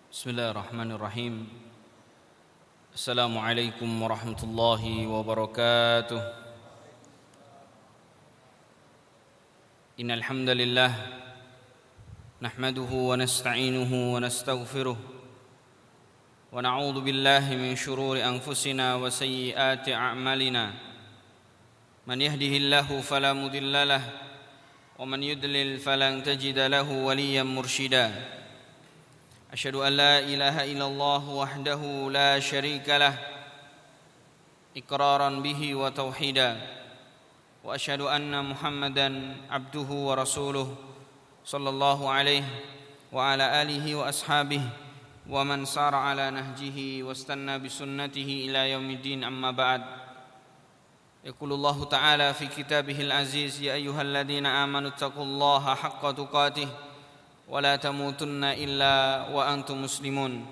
Bismillahirrahmanirrahim. Assalamualaikum warahmatullahi wabarakatuh. Innal hamdalillah nahmaduhu wa nasta'inuhu wa nastaghfiruh wa na'udzu billahi min shururi anfusina wa sayyiati a'malina. Man yahdihillahu fala mudilla lahu wa man yudlil falan tajida lahu waliyyan mursyida. أشهد أن لا إله إلا الله وحده لا شريك له إقرارا به وتوحيدا وأشهد أن محمدا عبده ورسوله صلى الله عليه وعلى آله وأصحابه ومن سار على نهجه واستنى بسنته إلى يوم الدين أما بعد يقول الله تعالى في كتابه العزيز يا أيها الذين آمنوا اتقوا الله حق تقاته ولا تموتن إلا وأنتم مسلمون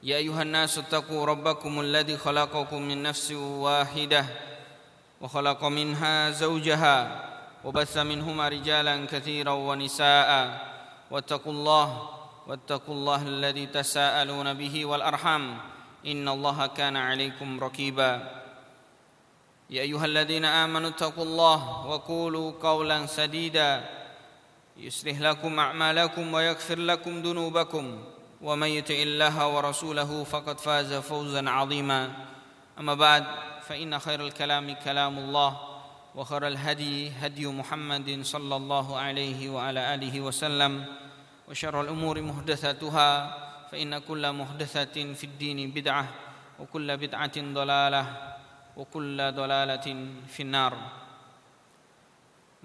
يا أيها الناس اتقوا ربكم الذي خلقكم من نفس واحدة وخلق منها زوجها وبث منهما رجالا كثيرا ونساء واتقوا الله الذي تساءلون به والأرحام إن الله كان عليكم رقيبا يا أيها الذين آمنوا اتقوا الله وقولوا قولا سديدا يصلح لكم أعمالكم ويغفر لكم ذنوبكم ومن يطع الله ورسوله فقد فاز فوزا عظيما أما بعد فإن خير الكلام كلام الله وخير الهدي هدي محمد صلى الله عليه وعلى آله وسلم وشر الأمور محدثاتها فإن كل محدثة في الدين بدعة وكل بدعة ضلالة wa kullu dhalalatin finnar.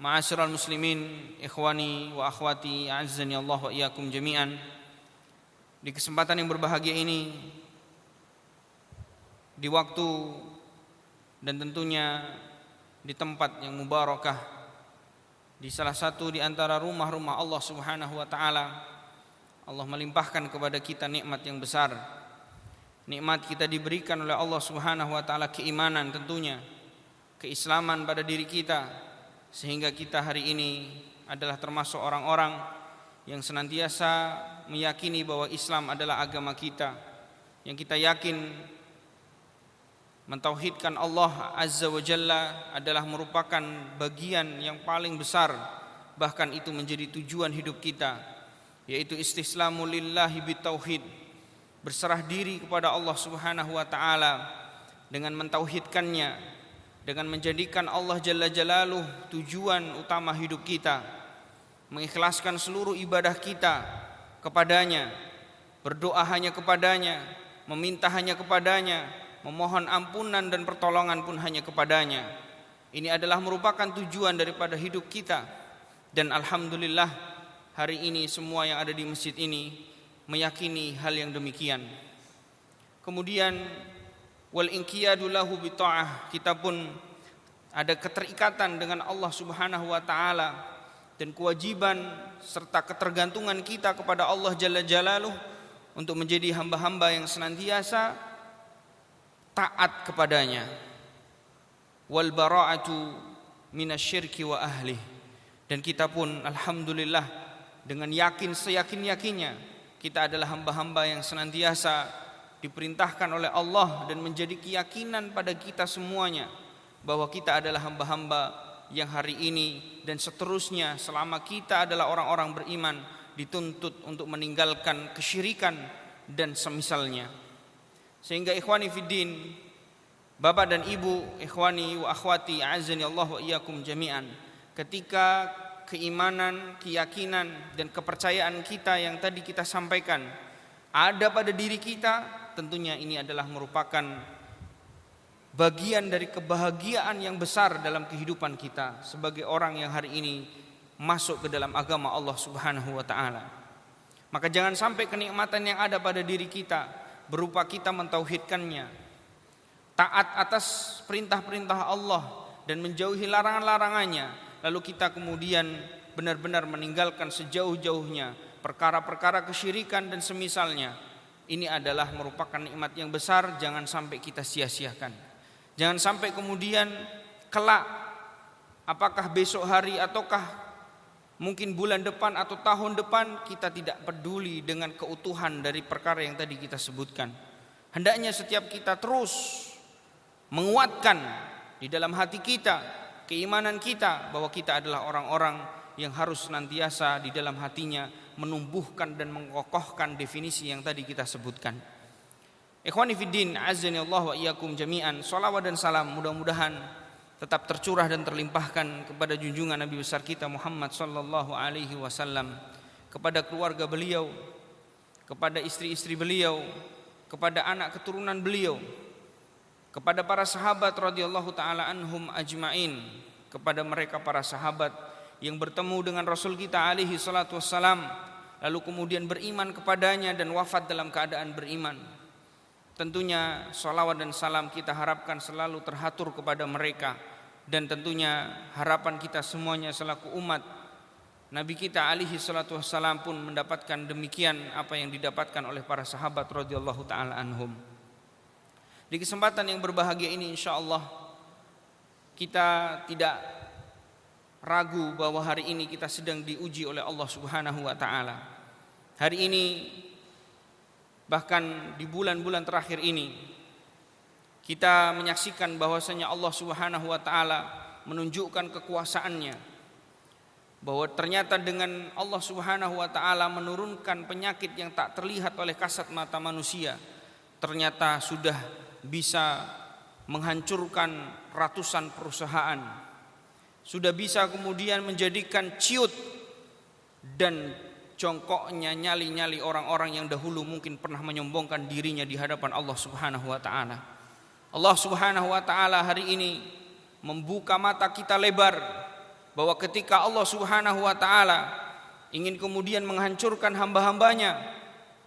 Ma'asyiral muslimin, ikhwani wa akhwati, a'azzani Allah wa iyyakum jami'an. Di kesempatan yang berbahagia ini, di waktu dan tentunya di tempat yang mubarakah, di salah satu di antara rumah-rumah Allah Subhanahu wa taala, Allah melimpahkan kepada kita nikmat yang besar. Nikmat kita diberikan oleh Allah Subhanahu wa taala keimanan, tentunya keislaman pada diri kita, sehingga kita hari ini adalah termasuk orang-orang yang senantiasa meyakini bahwa Islam adalah agama kita, yang kita yakin mentauhidkan Allah Azza wa Jalla adalah merupakan bagian yang paling besar, bahkan itu menjadi tujuan hidup kita, yaitu istislamu lillahi bitauhid, berserah diri kepada Allah Subhanahu wa taala dengan mentauhidkannya, dengan menjadikan Allah Jalla Jalaluh tujuan utama hidup kita, mengikhlaskan seluruh ibadah kita kepadanya, berdoa hanya kepadanya, meminta hanya kepadanya, memohon ampunan dan pertolongan pun hanya kepadanya. Ini adalah merupakan tujuan daripada hidup kita, dan alhamdulillah hari ini semua yang ada di masjid ini meyakini hal yang demikian. Kemudian wal inqiyadu lahu bi ta'ah, kita pun ada keterikatan dengan Allah Subhanahu wa taala dan kewajiban serta ketergantungan kita kepada Allah Jalla Jalaluh untuk menjadi hamba-hamba yang senantiasa taat kepadanya. Wal bara'atu minasyirki wa ahlih, dan kita pun alhamdulillah dengan yakin seyakin-yakinnya kita adalah hamba-hamba yang senantiasa diperintahkan oleh Allah dan menjadi keyakinan pada kita semuanya bahwa kita adalah hamba-hamba yang hari ini dan seterusnya selama kita adalah orang-orang beriman dituntut untuk meninggalkan kesyirikan dan semisalnya. Sehingga ikhwani fiddin, bapak dan ibu, ikhwani wa akhwati, a'azzani Allah wa iyyakum jami'an, ketika keimanan, keyakinan dan kepercayaan kita yang tadi kita sampaikan ada pada diri kita, tentunya ini adalah merupakan bagian dari kebahagiaan yang besar dalam kehidupan kita sebagai orang yang hari ini masuk ke dalam agama Allah Subhanahu wa taala. Maka jangan sampai kenikmatan yang ada pada diri kita berupa kita mentauhidkannya, taat atas perintah-perintah Allah dan menjauhi larangan-larangannya, lalu kita kemudian benar-benar meninggalkan sejauh-jauhnya perkara-perkara kesyirikan dan semisalnya. Ini adalah merupakan nikmat yang besar, jangan sampai kita sia-siakan. Jangan sampai kemudian kelak, apakah besok hari ataukah Mungkin bulan depan atau tahun depan kita tidak peduli dengan keutuhan dari perkara yang tadi kita sebutkan. Hendaknya setiap kita terus menguatkan di dalam hati kita, keimanan kita, bahwa kita adalah orang-orang yang harus senantiasa di dalam hatinya menumbuhkan dan mengokohkan definisi yang tadi kita sebutkan. Ikhwani fiddin, azani Allah wa iyyakum jami'an. Salawat dan salam mudah-mudahan tetap tercurah dan terlimpahkan kepada junjungan Nabi besar kita Muhammad sallallahu alaihi wasallam, kepada keluarga beliau, kepada istri-istri beliau, kepada anak keturunan beliau, kepada para sahabat radhiyallahu taala anhum ajmain, kepada mereka para sahabat yang bertemu dengan Rasul kita alaihi salatu wassalam, lalu kemudian beriman kepadanya dan wafat dalam keadaan beriman. Tentunya salawat dan salam kita harapkan selalu terhatur kepada mereka, dan tentunya harapan kita semuanya selaku umat Nabi kita alaihi salatu wassalam pun mendapatkan demikian apa yang didapatkan oleh para sahabat radhiyallahu taala anhum. Di kesempatan yang berbahagia ini insyaallah kita tidak ragu bahwa hari ini kita sedang diuji oleh Allah Subhanahu wa taala. Hari ini, bahkan di bulan-bulan terakhir ini, kita menyaksikan bahwasanya Allah Subhanahu wa taala menunjukkan kekuasaannya, bahwa ternyata dengan Allah Subhanahu wa taala menurunkan penyakit yang tak terlihat oleh kasat mata manusia, ternyata sudah bisa menghancurkan ratusan perusahaan, sudah bisa kemudian menjadikan ciut dan jongkoknya nyali-nyali orang-orang yang dahulu mungkin pernah menyombongkan dirinya di hadapan Allah Subhanahu wa taala. Allah Subhanahu wa taala hari ini membuka mata kita lebar, bahwa ketika Allah Subhanahu wa taala ingin kemudian menghancurkan hamba-hambanya,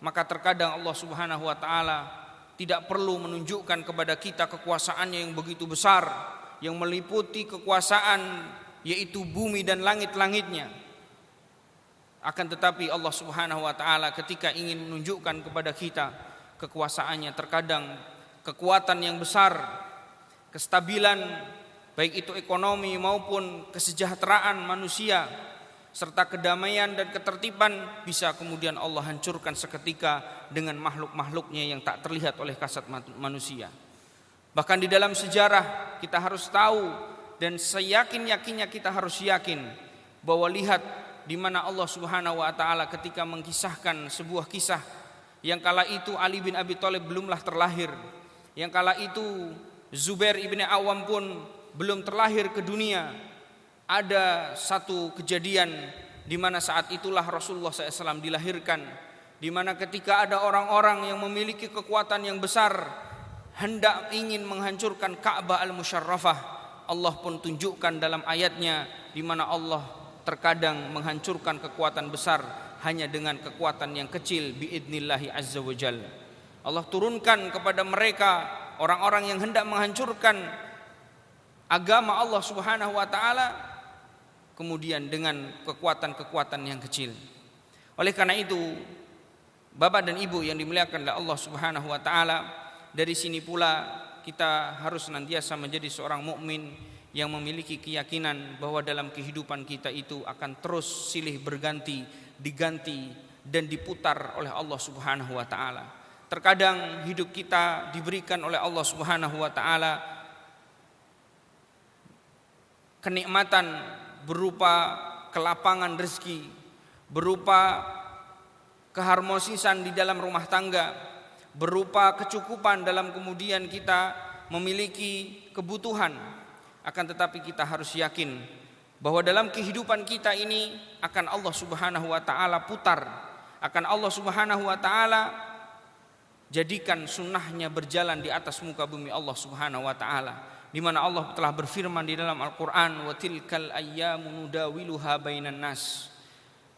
maka terkadang Allah Subhanahu wa taala tidak perlu menunjukkan kepada kita kekuasaannya yang begitu besar, yang meliputi kekuasaan yaitu bumi dan langit-langitnya. Akan tetapi Allah Subhanahu wa taala ketika ingin menunjukkan kepada kita kekuasaannya, terkadang kekuatan yang besar, kestabilan baik itu ekonomi maupun kesejahteraan manusia serta kedamaian dan ketertiban bisa kemudian Allah hancurkan seketika dengan makhluk-makhluknya yang tak terlihat oleh kasat manusia. Bahkan di dalam sejarah kita harus tahu, dan seyakin-yakinnya kita harus yakin, bahwa lihat di mana Allah Subhanahu wa taala ketika mengkisahkan sebuah kisah yang kala itu Ali bin Abi Thalib belumlah terlahir, yang kala itu Zubair ibn Awam pun belum terlahir ke dunia. Ada satu kejadian di mana saat itulah Rasulullah SAW dilahirkan, di mana ketika ada orang-orang yang memiliki kekuatan yang besar hendak ingin menghancurkan Ka'bah al-Musyarrafah, Allah pun tunjukkan dalam ayatnya di mana Allah terkadang menghancurkan kekuatan besar hanya dengan kekuatan yang kecil biidnillahi azza wa jalla. Allah turunkan kepada mereka orang-orang yang hendak menghancurkan agama Allah Subhanahu wa taala kemudian dengan kekuatan-kekuatan yang kecil. Oleh karena itu, Bapak dan Ibu yang dimuliakan oleh Allah Subhanahu wa taala, dari sini pula kita harus senantiasa menjadi seorang mukmin yang memiliki keyakinan bahwa dalam kehidupan kita itu akan terus silih berganti, diganti dan diputar oleh Allah Subhanahu wa taala. Terkadang hidup kita diberikan oleh Allah Subhanahu wa taala kenikmatan berupa kelapangan rezeki, berupa keharmonisan di dalam rumah tangga, berupa kecukupan dalam kemudian kita memiliki kebutuhan. Akan tetapi kita harus yakin bahwa dalam kehidupan kita ini akan Allah Subhanahu wa taala putar, akan Allah Subhanahu wa taala jadikan sunnahnya berjalan di atas muka bumi Allah Subhanahu wa taala, di mana Allah telah berfirman di dalam Al-Qur'an, wa tilkal ayyamu nudawiluha bainan nas.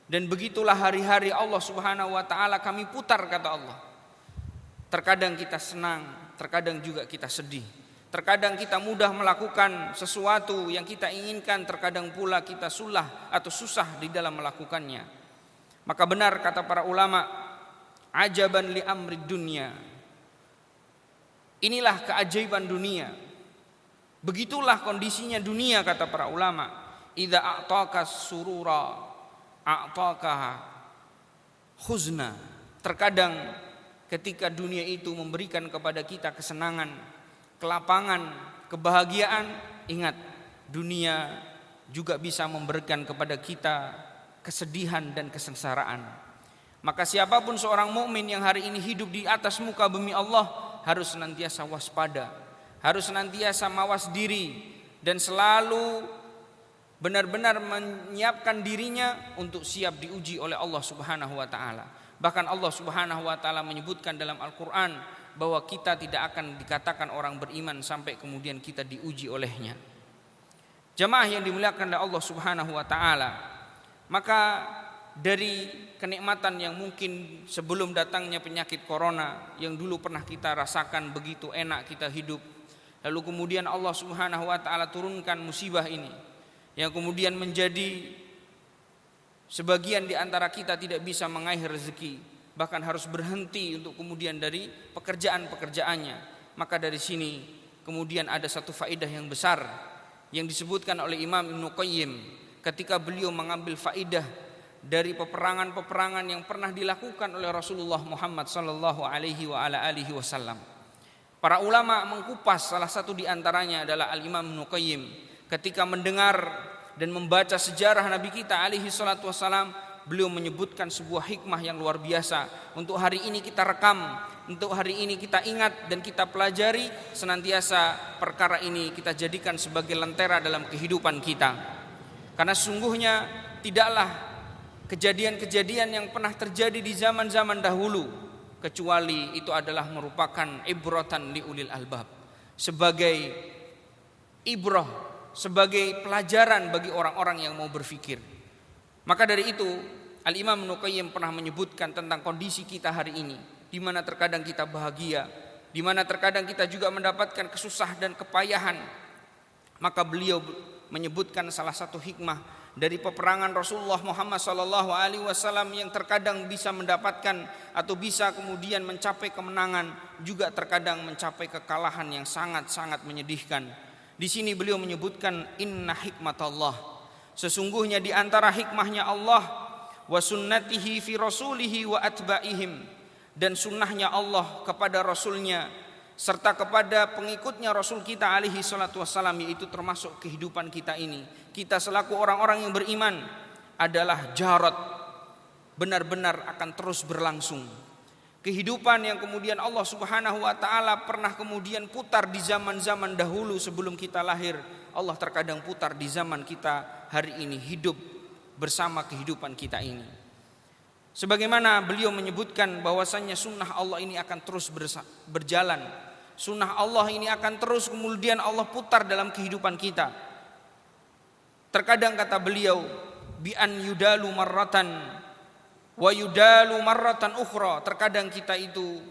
Dan begitulah hari-hari Allah Subhanahu wa taala kami putar, kata Allah. Terkadang kita senang, terkadang juga kita sedih. Terkadang kita mudah melakukan sesuatu yang kita inginkan, terkadang pula kita sulah atau susah di dalam melakukannya. Maka benar kata para ulama, ajaban li amri dunya. Inilah keajaiban dunia. Begitulah kondisinya dunia, kata para ulama. Idza a'taka surura a'taka huzna. Terkadang ketika dunia itu memberikan kepada kita kesenangan, kelapangan, kebahagiaan, ingat dunia juga bisa memberikan kepada kita kesedihan dan kesengsaraan. Maka siapapun seorang mukmin yang hari ini hidup di atas muka bumi Allah harus senantiasa waspada, harus senantiasa mawas diri dan selalu benar-benar menyiapkan dirinya untuk siap diuji oleh Allah Subhanahu wa taala. Bahkan Allah Subhanahu wa taala menyebutkan dalam Al-Qur'an bahwa kita tidak akan dikatakan orang beriman sampai kemudian kita diuji olehnya. Jamaah yang dimuliakan oleh Allah Subhanahu wa taala, maka dari kenikmatan yang mungkin sebelum datangnya penyakit corona yang dulu pernah kita rasakan begitu enak kita hidup, lalu kemudian Allah Subhanahu wa taala turunkan musibah ini yang kemudian menjadi sebagian di antara kita tidak bisa mengaih rezeki, bahkan harus berhenti untuk kemudian dari pekerjaan-pekerjaannya. Maka dari sini kemudian ada satu faedah yang besar yang disebutkan oleh Imam Ibnu Qayyim ketika beliau mengambil faedah dari peperangan-peperangan yang pernah dilakukan oleh Rasulullah Muhammad sallallahu alaihi wasallam. Para ulama mengkupas salah satu di antaranya adalah Al-Imam Ibnu Qayyim ketika mendengar dan membaca sejarah Nabi kita alaihi salatu wassalam, beliau menyebutkan sebuah hikmah yang luar biasa. Untuk hari ini kita rekam, untuk hari ini kita ingat dan kita pelajari, senantiasa perkara ini kita jadikan sebagai lentera dalam kehidupan kita. Karena sungguhnya tidaklah kejadian-kejadian yang pernah terjadi di zaman-zaman dahulu kecuali itu adalah merupakan ibratan liulil albab, sebagai ibrah, sebagai pelajaran bagi orang-orang yang mau berfikir. Maka dari itu Al-Imam Ibnu Qayyim pernah menyebutkan tentang kondisi kita hari ini, di mana terkadang kita bahagia, di mana terkadang kita juga mendapatkan kesusahan dan kepayahan. Maka beliau menyebutkan salah satu hikmah dari peperangan Rasulullah Muhammad SAW yang terkadang bisa mendapatkan atau bisa kemudian mencapai kemenangan, juga terkadang mencapai kekalahan yang sangat-sangat menyedihkan. Di sini beliau menyebutkan inna hikmatallah, sesungguhnya di antara hikmahnya Allah wa sunnatihi fi rasulihi wa atba'ihim, dan sunnahnya Allah kepada Rasulnya serta kepada pengikutnya Rasul kita alaihi salatu wassalam, yaitu termasuk kehidupan kita ini. Kita selaku orang-orang yang beriman adalah jarat, benar-benar akan terus berlangsung. Kehidupan yang kemudian Allah Subhanahu wa taala pernah kemudian putar di zaman-zaman dahulu sebelum kita lahir, Allah terkadang putar di zaman kita hari ini hidup bersama kehidupan kita ini. Sebagaimana beliau menyebutkan bahwasannya sunnah Allah ini akan terus berjalan. Sunnah Allah ini akan terus kemudian Allah putar dalam kehidupan kita. Terkadang kata beliau, bi an yudalu marratan wa yudalu marratan ukhra, terkadang kita itu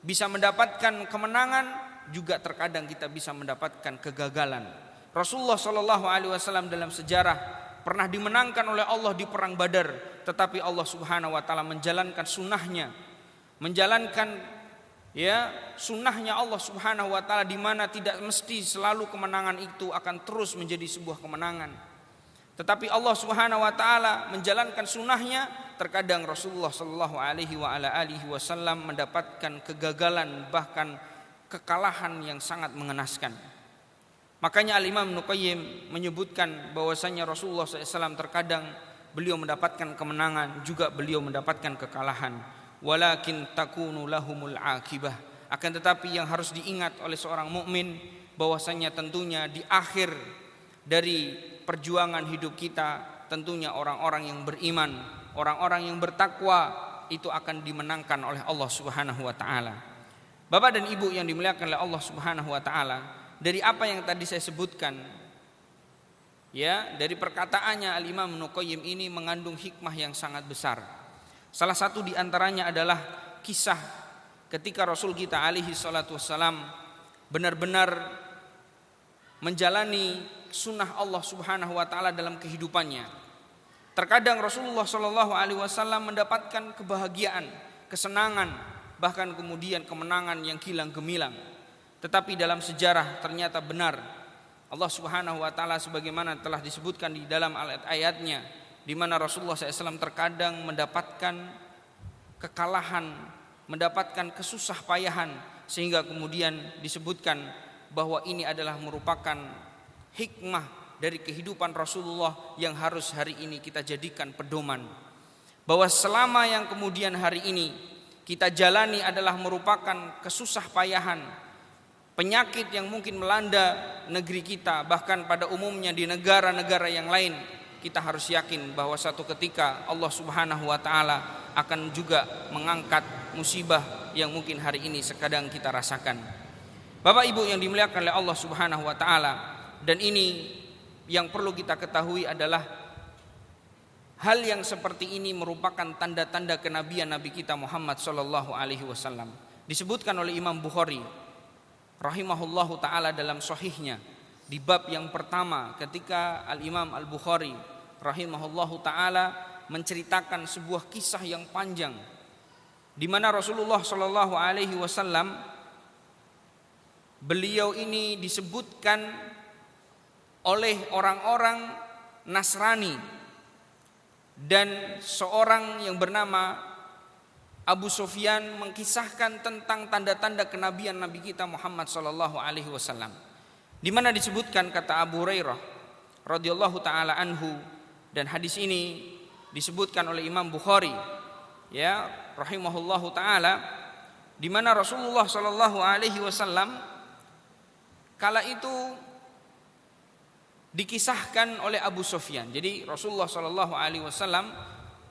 bisa mendapatkan kemenangan, juga terkadang kita bisa mendapatkan kegagalan. Rasulullah SAW dalam sejarah pernah dimenangkan oleh Allah di perang Badar, tetapi Allah Subhanahu wa taala menjalankan sunnahnya, menjalankan sunnahnya Allah Subhanahu wa taala, di mana tidak mesti selalu kemenangan itu akan terus menjadi sebuah kemenangan. Tetapi Allah Subhanahu wa taala menjalankan sunnahnya, terkadang Rasulullah sallallahu alaihi wasallam mendapatkan kegagalan, bahkan kekalahan yang sangat mengenaskan. Makanya Al-Imam Ibnu Qayyim menyebutkan bahwasanya Rasulullah SAW terkadang beliau mendapatkan kemenangan, juga beliau mendapatkan kekalahan. Walakin takunu lahumul akibah, akan tetapi yang harus diingat oleh seorang mukmin bahwasanya tentunya di akhir dari perjuangan hidup kita, tentunya orang-orang yang beriman, orang-orang yang bertakwa itu akan dimenangkan oleh Allah Subhanahu wa taala. Bapak dan Ibu yang dimuliakan oleh Allah Subhanahu wa taala, dari apa yang tadi saya sebutkan, dari perkataannya Al-Imam Ibnu Qayyim ini mengandung hikmah yang sangat besar. Salah satu di antaranya adalah kisah ketika Rasul kita alaihi salatu wassalam benar-benar menjalani sunnah Allah Subhanahu wa taala dalam kehidupannya. Terkadang Rasulullah sallallahu alaihi wasallam mendapatkan kebahagiaan, kesenangan, bahkan kemudian kemenangan yang kilang gemilang. Tetapi dalam sejarah ternyata benar Allah Subhanahu wa taala sebagaimana telah disebutkan di dalam ayat-ayatnya, di mana Rasulullah SAW terkadang mendapatkan kekalahan, mendapatkan kesusah payahan, sehingga kemudian disebutkan bahwa ini adalah merupakan hikmah dari kehidupan Rasulullah yang harus hari ini kita jadikan pedoman. Bahwa selama yang kemudian hari ini kita jalani adalah merupakan kesusah payahan, penyakit yang mungkin melanda negeri kita, bahkan pada umumnya di negara-negara yang lain, kita harus yakin bahwa satu ketika Allah Subhanahu wa taala akan juga mengangkat musibah yang mungkin hari ini sekadang kita rasakan. Bapak Ibu yang dimuliakan oleh Allah Subhanahu wa taala, dan ini yang perlu kita ketahui adalah hal yang seperti ini merupakan tanda-tanda kenabian Nabi kita Muhammad sallallahu alaihi wasallam. Disebutkan oleh Imam Bukhari rahimahullahu taala dalam sahihnya di bab yang pertama, ketika Al-Imam Al-Bukhari rahimahullahu taala menceritakan sebuah kisah yang panjang di mana Rasulullah sallallahu alaihi wasallam, beliau ini disebutkan oleh orang-orang Nasrani dan seorang yang bernama Abu Sufyan mengkisahkan tentang tanda-tanda kenabian Nabi kita Muhammad sallallahu alaihi wasallam, di mana disebutkan kata Abu Hurairah radhiyallahu taala anhu, dan hadis ini disebutkan oleh Imam Bukhari ya rahimahullahu taala, di mana Rasulullah sallallahu alaihi wasallam kala itu dikisahkan oleh Abu Sufyan. Jadi Rasulullah sallallahu alaihi wasallam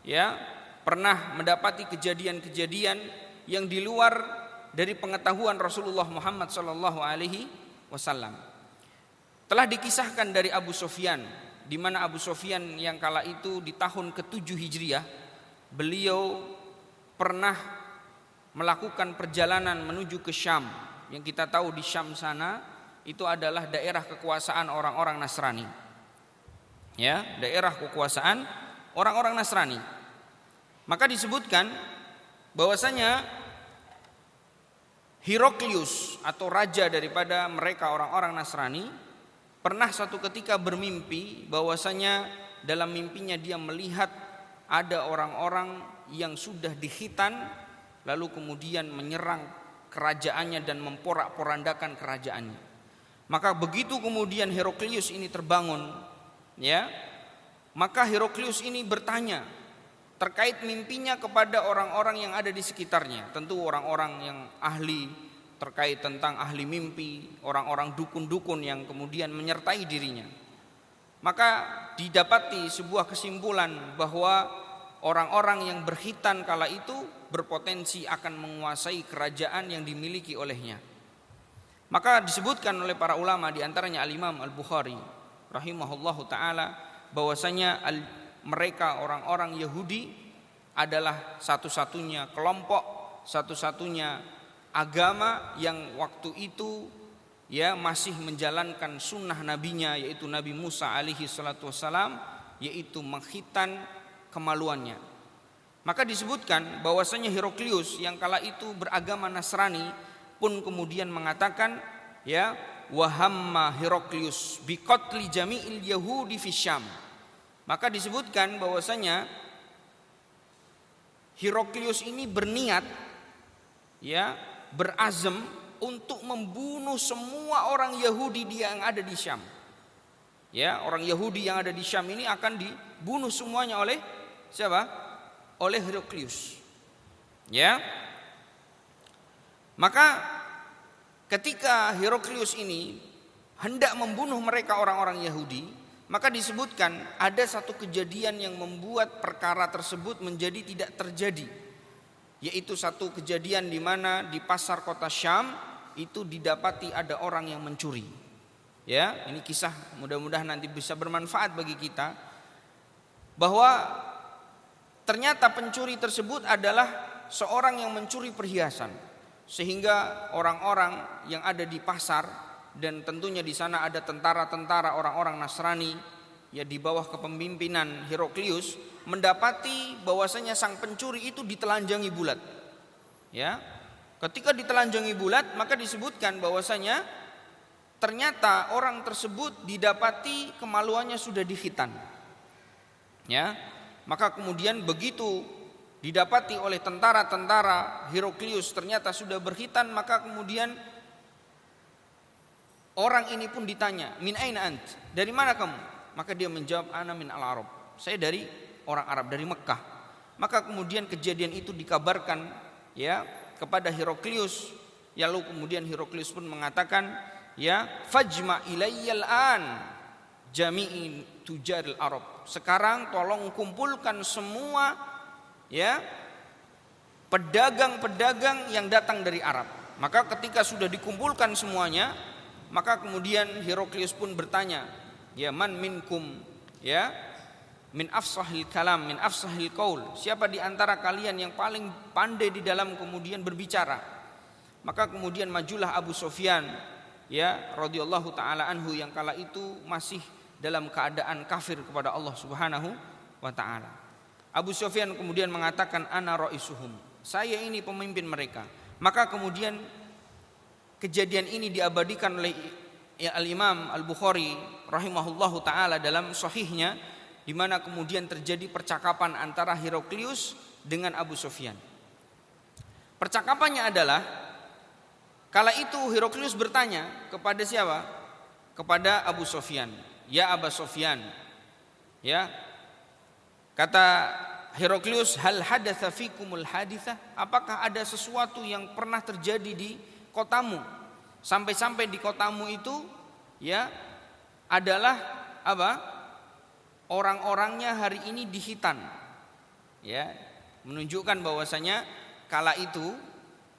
ya pernah mendapati kejadian-kejadian yang di luar dari pengetahuan Rasulullah Muhammad sallallahu alaihi wasallam. Telah dikisahkan dari Abu Sufyan, di mana Abu Sufyan yang kala itu di tahun ke-7 Hijriah, beliau pernah melakukan perjalanan menuju ke Syam. Yang kita tahu di Syam sana itu adalah daerah kekuasaan orang-orang Nasrani. Ya, daerah kekuasaan orang-orang Nasrani. Maka disebutkan bahwasanya Heraklius atau raja daripada mereka orang-orang Nasrani pernah satu ketika bermimpi bahwasanya dalam mimpinya dia melihat ada orang-orang yang sudah dikhitan lalu kemudian menyerang kerajaannya dan memporak-porandakan kerajaannya. Maka begitu kemudian Heraklius ini terbangun, ya, maka Heraklius ini bertanya terkait mimpinya kepada orang-orang yang ada di sekitarnya, tentu orang-orang yang ahli terkait tentang ahli mimpi, orang-orang dukun-dukun yang kemudian menyertai dirinya. Maka didapati sebuah kesimpulan bahwa orang-orang yang berkhitan kala itu berpotensi akan menguasai kerajaan yang dimiliki olehnya. Maka disebutkan oleh para ulama, di antaranya Al-Imam Al-Bukhari rahimahullahu taala, bahwasanya mereka orang-orang Yahudi adalah satu-satunya kelompok, satu-satunya agama yang waktu itu ya masih menjalankan sunnah nabinya, yaitu Nabi Musa alaihi salatu wassalam, yaitu mengkhitan kemaluannya. Maka disebutkan bahwasanya Heraklius yang kala itu beragama Nasrani pun kemudian mengatakan ya wahamma Heraklius biqatli jami'il yahudi fi Syam. Maka disebutkan bahwasanya Heraklius ini berniat ya berazam untuk membunuh semua orang Yahudi yang ada di Syam. Ya, orang Yahudi yang ada di Syam ini akan dibunuh semuanya oleh siapa? Oleh Heraklius. Ya. Maka ketika Heraklius ini hendak membunuh mereka orang-orang Yahudi, maka disebutkan ada satu kejadian yang membuat perkara tersebut menjadi tidak terjadi. Yaitu satu kejadian di mana di pasar kota Syam itu didapati ada orang yang mencuri. Ya, ini kisah mudah-mudahan nanti bisa bermanfaat bagi kita, bahwa ternyata pencuri tersebut adalah seorang yang mencuri perhiasan, sehingga orang-orang yang ada di pasar, dan tentunya di sana ada tentara-tentara orang-orang Nasrani ya di bawah kepemimpinan Heraklius, mendapati bahwasanya sang pencuri itu ditelanjangi bulat. Ya, ketika ditelanjangi bulat, maka disebutkan bahwasanya ternyata orang tersebut didapati kemaluannya sudah dikhitan. Ya, Maka kemudian begitu didapati oleh tentara-tentara Heraklius ternyata sudah berkhitan, maka kemudian orang ini pun ditanya, min aina ant? Dari mana kamu? Maka dia menjawab, ana min al-Arab. Saya dari orang Arab, dari Mekah. Maka kemudian kejadian itu dikabarkan ya kepada Heraklius. Lalu kemudian Heraklius pun mengatakan, ya fajma ilayyal an jami'in tujaril Arab. Sekarang tolong kumpulkan semua ya pedagang-pedagang yang datang dari Arab. Maka ketika sudah dikumpulkan semuanya, maka kemudian Heraklius pun bertanya, ya man minkum ya min afsahil kalam min afsahil qaul, siapa di antara kalian yang paling pandai di dalam kemudian berbicara? Maka kemudian majulah Abu Sufyan ya radhiyallahu taala anhu yang kala itu masih dalam keadaan kafir kepada Allah Subhanahu wa taala. Abu Sufyan kemudian mengatakan, ana raisuhum, saya ini pemimpin mereka. Maka kemudian kejadian ini diabadikan oleh Al-Imam Al-Bukhari rahimahullahu taala dalam sahihnya, di mana kemudian terjadi percakapan antara Heraklius dengan Abu Sufyan. Percakapannya adalah, kala itu Heraklius bertanya kepada siapa? Kepada Abu Sufyan. Ya Abu Sufyan, ya kata Heraklius, hal hadatsa fikumul haditsah? Apakah ada sesuatu yang pernah terjadi di kotamu? Sampai-sampai di kotamu itu ya adalah apa? Orang-orangnya hari ini dihitan. Ya, menunjukkan bahwasanya kala itu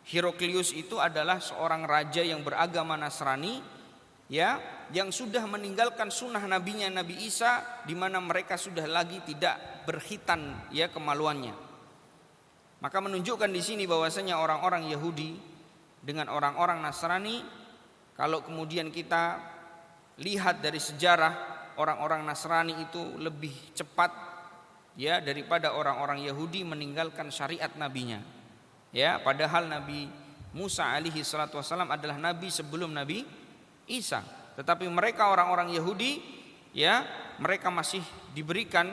Heraklius itu adalah seorang raja yang beragama Nasrani, ya, yang sudah meninggalkan sunnah nabinya Nabi Isa, di mana mereka sudah lagi tidak berkhitan ya kemaluannya. Maka menunjukkan di sini bahwasanya orang-orang Yahudi dengan orang-orang Nasrani, kalau kemudian kita lihat dari sejarah, orang-orang Nasrani itu lebih cepat ya daripada orang-orang Yahudi meninggalkan syariat nabinya. Ya, padahal Nabi Musa alaihi salatu wasallam adalah nabi sebelum Nabi Isa. Tetapi mereka orang-orang Yahudi ya, mereka masih diberikan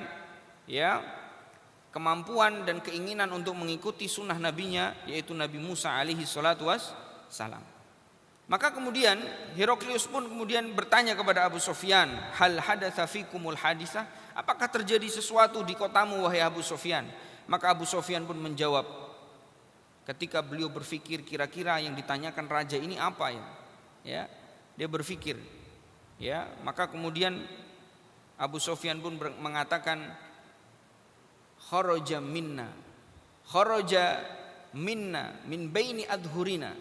ya kemampuan dan keinginan untuk mengikuti sunnah nabinya, yaitu Nabi Musa alaihi salatu wassalam. Maka kemudian Heraklius pun kemudian bertanya kepada Abu Sufyan, hal hadatsa fikumul haditsah? Apakah terjadi sesuatu di kotamu wahai Abu Sufyan? Maka Abu Sufyan pun menjawab, ketika beliau berpikir kira-kira yang ditanyakan raja ini apa ya? Ya, dia berpikir. Ya, maka kemudian Abu Sufyan pun mengatakan, kharaja minna min baini adhurina,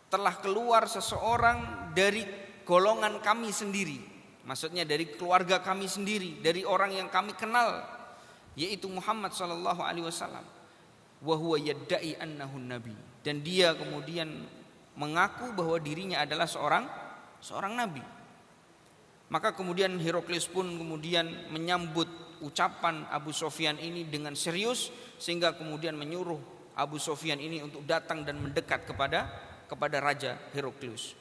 telah keluar seseorang dari golongan kami sendiri, maksudnya dari keluarga kami sendiri, dari orang yang kami kenal, yaitu Muhammad sallallahu alaihi wasallam, wa huwa yadda'i annahu nabi, dan dia kemudian mengaku bahwa dirinya adalah seorang nabi. Maka kemudian Heraklius pun kemudian menyambut ucapan Abu Sufyan ini dengan serius, sehingga kemudian menyuruh Abu Sufyan ini untuk datang dan mendekat kepada Raja Heraklius.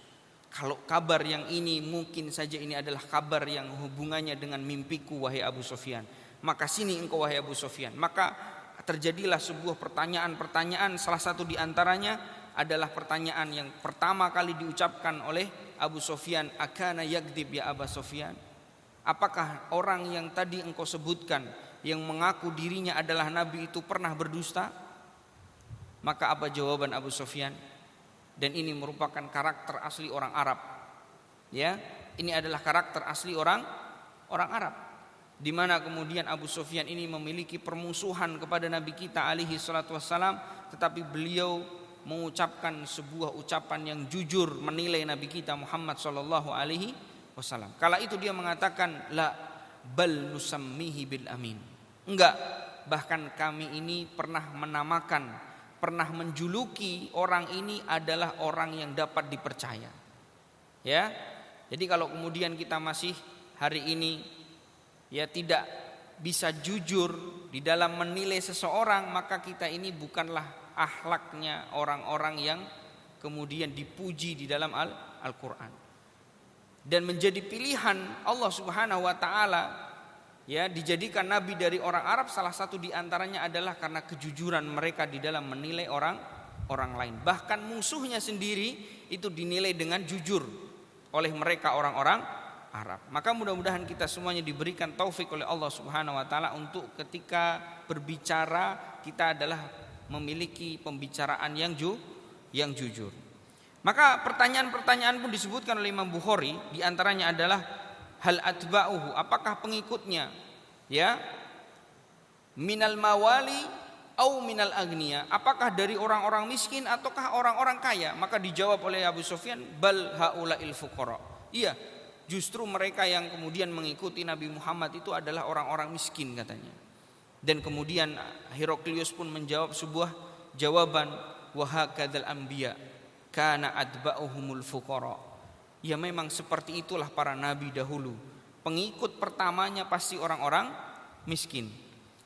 Kalau kabar yang ini mungkin saja ini adalah kabar yang hubungannya dengan mimpiku wahai Abu Sufyan, maka sini engkau wahai Abu Sufyan. Maka terjadilah sebuah pertanyaan-pertanyaan, salah satu di antaranya adalah pertanyaan yang pertama kali diucapkan oleh Abu Sufyan, akana yagdib ya Abu Sufyan? Apakah orang yang tadi engkau sebutkan yang mengaku dirinya adalah nabi itu pernah berdusta? Maka apa jawaban Abu Sufyan? Dan ini merupakan karakter asli orang Arab. Ya, ini adalah karakter asli orang Arab, di mana kemudian Abu Sufyan ini memiliki permusuhan kepada Nabi kita alaihi salatu wassalam, tetapi beliau mengucapkan sebuah ucapan yang jujur menilai Nabi kita Muhammad sallallahu alaihi wasallam. Kala itu dia mengatakan, la bal nusammihi bil amin. Enggak, bahkan kami ini pernah menamakan, pernah menjuluki orang ini adalah orang yang dapat dipercaya. Ya. Jadi kalau kemudian kita masih hari ini ya tidak bisa jujur di dalam menilai seseorang, maka kita ini bukanlah akhlaknya orang-orang yang kemudian dipuji di dalam Al-Quran. Dan menjadi pilihan Allah Subhanahu wa ta'ala ya dijadikan nabi dari orang Arab, salah satu di antaranya adalah karena kejujuran mereka di dalam menilai orang lain. Bahkan musuhnya sendiri itu dinilai dengan jujur oleh mereka orang-orang Arab. Maka mudah-mudahan kita semuanya diberikan taufik oleh Allah Subhanahu wa taala untuk ketika berbicara kita adalah memiliki pembicaraan yang jujur. Maka pertanyaan-pertanyaan pun disebutkan oleh Imam Bukhari, di antaranya adalah hal atba'uhu, apakah pengikutnya ya minal mawali au minal agniya, apakah dari orang-orang miskin ataukah orang-orang kaya? Maka dijawab oleh Abu Sufyan, bal haulail fuqara. Iya, justru mereka yang kemudian mengikuti Nabi Muhammad itu adalah orang-orang miskin katanya. Dan kemudian Heraklius pun menjawab sebuah jawaban, wa hakadzal anbiya kana atba'uhumul fuqara. Ya memang seperti itulah para nabi dahulu. Pengikut pertamanya pasti orang-orang miskin.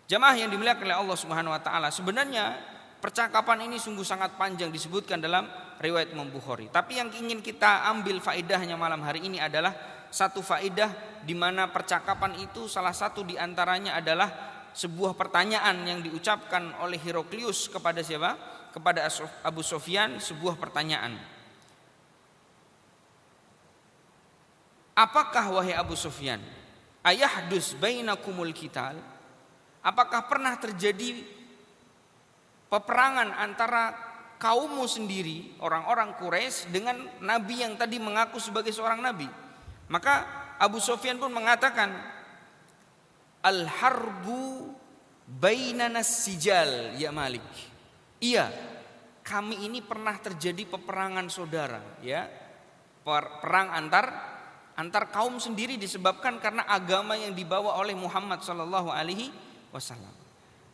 Jamaah yang dimuliakan oleh Allah Subhanahu wa taala, sebenarnya percakapan ini sungguh sangat panjang disebutkan dalam riwayat Imam Bukhari. Tapi yang ingin kita ambil faedahnya malam hari ini adalah satu faedah di mana percakapan itu salah satu di antaranya adalah sebuah pertanyaan yang diucapkan oleh Heraklius kepada siapa? Kepada Abu Sufyan, sebuah pertanyaan. Apakah wahai Abu Sufyan, ayahdus bainakumul qital? Apakah pernah terjadi peperangan antara kaummu sendiri, orang-orang Quraisy, dengan nabi yang tadi mengaku sebagai seorang nabi? Maka Abu Sufyan pun mengatakan, al-harbu bainana sijal ya Malik. Iya, kami ini pernah terjadi peperangan saudara, ya. Perang antar kaum sendiri disebabkan karena agama yang dibawa oleh Muhammad sallallahu alaihi wasallam.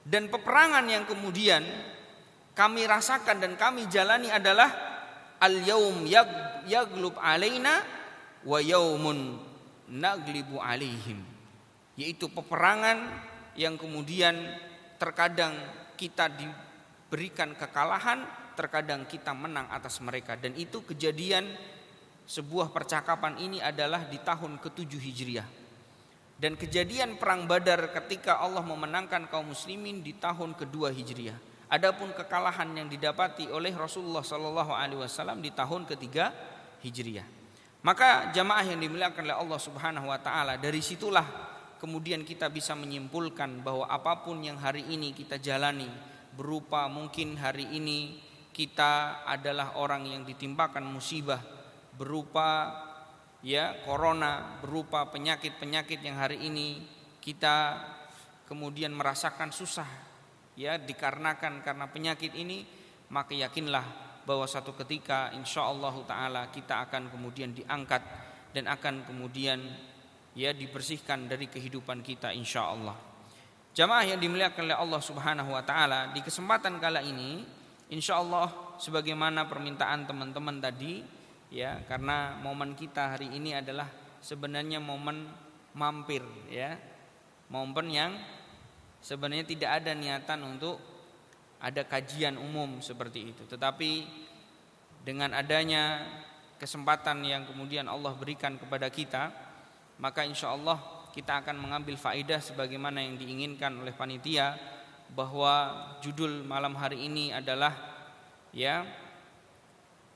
Dan peperangan yang kemudian kami rasakan dan kami jalani adalah al-yaum yaglub alaina wa yaumun naglibu alaihim, yaitu peperangan yang kemudian terkadang kita diberikan kekalahan, terkadang kita menang atas mereka. Dan itu kejadian sebuah percakapan ini adalah di tahun ke-7 Hijriah. Dan kejadian perang Badar ketika Allah memenangkan kaum muslimin di tahun ke-2 Hijriah. Adapun kekalahan yang didapati oleh Rasulullah sallallahu alaihi wasallam di tahun ke-3 Hijriah. Maka jamaah yang dimuliakan oleh Allah Subhanahu wa taala, dari situlah kemudian kita bisa menyimpulkan bahwa apapun yang hari ini kita jalani, berupa mungkin hari ini kita adalah orang yang ditimpakan musibah berupa ya corona, berupa penyakit-penyakit yang hari ini kita kemudian merasakan susah ya dikarenakan karena penyakit ini, maka yakinlah bahwa satu ketika insyaallah taala kita akan kemudian diangkat dan akan kemudian ya dibersihkan dari kehidupan kita insyaallah. Jamaah yang dimuliakan oleh Allah Subhanahu wa taala, di kesempatan kala ini insyaallah sebagaimana permintaan teman-teman tadi ya, karena momen kita hari ini adalah sebenarnya momen mampir ya. Momen yang sebenarnya tidak ada niatan untuk ada kajian umum seperti itu. Tetapi dengan adanya kesempatan yang kemudian Allah berikan kepada kita, maka insyaallah kita akan mengambil faedah sebagaimana yang diinginkan oleh panitia, bahwa judul malam hari ini adalah ya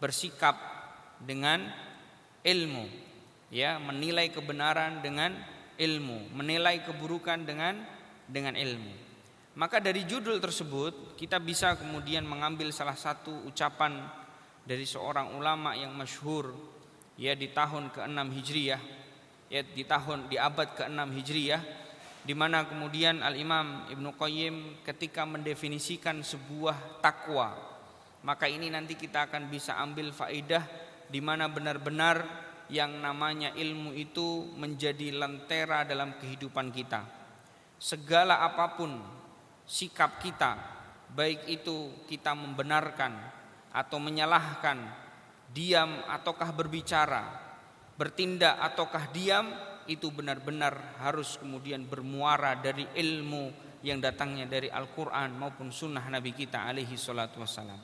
bersikap dengan ilmu, ya menilai kebenaran dengan ilmu, menilai keburukan dengan ilmu. Maka dari judul tersebut kita bisa kemudian mengambil salah satu ucapan dari seorang ulama yang masyhur ya di tahun ke-6 Hijriah, ya di abad ke-6 Hijriah, di mana kemudian Al-Imam Ibnu Qayyim ketika mendefinisikan sebuah takwa, maka ini nanti kita akan bisa ambil faedah di mana benar-benar yang namanya ilmu itu menjadi lentera dalam kehidupan kita. Segala apapun sikap kita, baik itu kita membenarkan atau menyalahkan, diam ataukah berbicara, bertindak ataukah diam, itu benar-benar harus kemudian bermuara dari ilmu yang datangnya dari Al-Quran maupun sunnah Nabi kita alaihi salatu wassalam.